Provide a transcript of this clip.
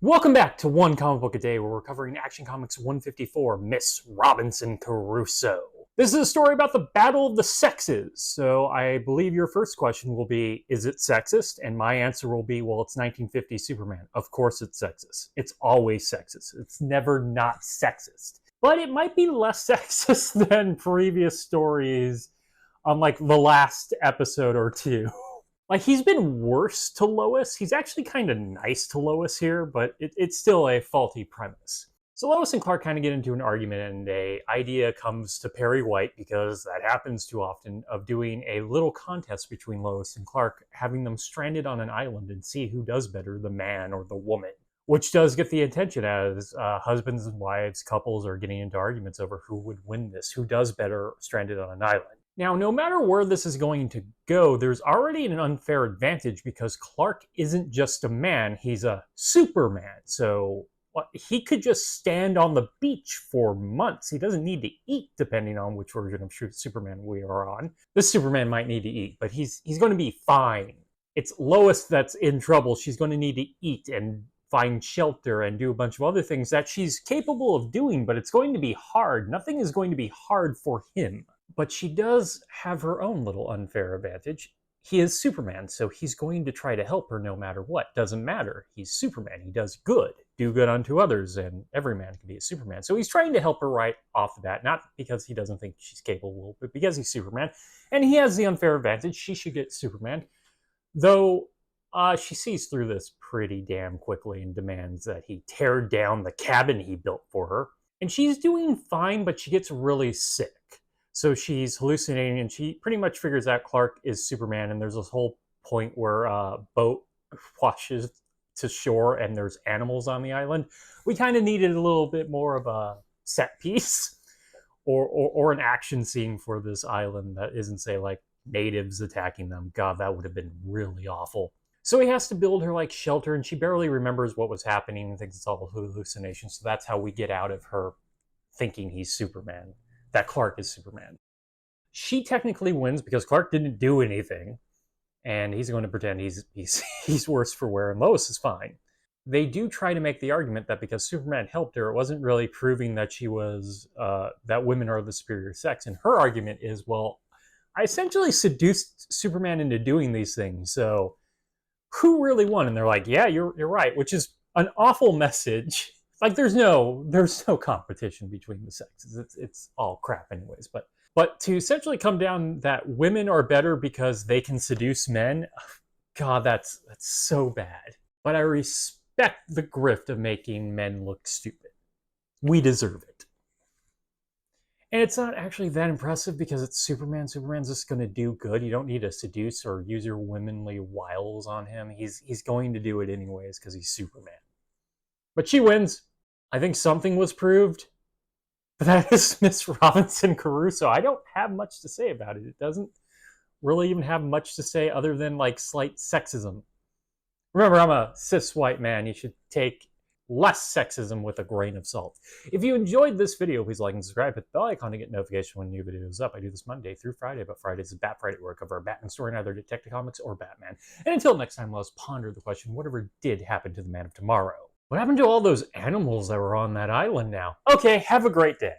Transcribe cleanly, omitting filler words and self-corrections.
Welcome back to One Comic Book a Day, where we're covering Action Comics 154, Miss Robinson Crusoe. This is a story about the battle of the sexes, so I believe your first question will be, is it sexist? And my answer will be, well, it's 1950 Superman. Of course it's sexist. It's always sexist. It's never not sexist. But it might be less sexist than previous stories on, like, the last episode or two. Like, he's been worse to Lois. He's actually kind of nice to Lois here, but it's still a faulty premise. So Lois and Clark kind of get into an argument, and an idea comes to Perry White, because that happens too often, of doing a little contest between Lois and Clark, having them stranded on an island and see who does better, the man or the woman. Which does get the attention, as husbands and wives, couples are getting into arguments over who would win this, who does better stranded on an island. Now, no matter where this is going to go, there's already an unfair advantage, because Clark isn't just a man, he's a Superman. So he could just stand on the beach for months. He doesn't need to eat, depending on which version of Superman we are on. This Superman might need to eat, but he's going to be fine. It's Lois that's in trouble. She's going to need to eat and find shelter and do a bunch of other things that she's capable of doing, but it's going to be hard. Nothing is going to be hard for him. But she does have her own little unfair advantage. He is Superman, so he's going to try to help her no matter what. Doesn't matter. He's Superman. He does good. Do good unto others, and every man can be a Superman. So he's trying to help her right off the bat, not because he doesn't think she's capable, but because he's Superman. And he has the unfair advantage. She should get Superman. Though she sees through this pretty damn quickly and demands that he tear down the cabin he built for her. And she's doing fine, but she gets really sick. So she's hallucinating, and she pretty much figures out Clark is Superman, and there's this whole point where a boat washes to shore and there's animals on the island. We kind of needed a little bit more of a set piece or an action scene for this island that isn't, say, like natives attacking them. God, that would have been really awful. So he has to build her, like, shelter, and she barely remembers what was happening and thinks it's all hallucination. So that's how we get out of her thinking he's Superman, that Clark is Superman. She technically wins because Clark didn't do anything, and he's going to pretend he's worse for wear, and Lois is fine. They do try to make the argument that because Superman helped her, it wasn't really proving that she was that women are the superior sex. And her argument is, well, I essentially seduced Superman into doing these things, so who really won? And they're like, yeah, you're right, which is an awful message. Like, there's no competition between the sexes. It's all crap anyways. But to essentially come down that women are better because they can seduce men, God, that's so bad. But I respect the grift of making men look stupid. We deserve it. And it's not actually that impressive because it's Superman. Superman's just going to do good. You don't need to seduce or use your womanly wiles on him. He's going to do it anyways because he's Superman. But she wins. I think something was proved. But that is Miss Robinson Crusoe. I don't have much to say about it. It doesn't really even have much to say other than, like, slight sexism. Remember, I'm a cis white man. You should take less sexism with a grain of salt. If you enjoyed this video, please like and subscribe. Hit the bell icon to get notification when new videos up. I do this Monday through Friday, but Fridays is Bat Friday, where I cover a Batman story in either Detective Comics or Batman. And until next time, let's ponder the question, whatever did happen to the Man of Tomorrow? What happened to all those animals that were on that island now? Okay, have a great day.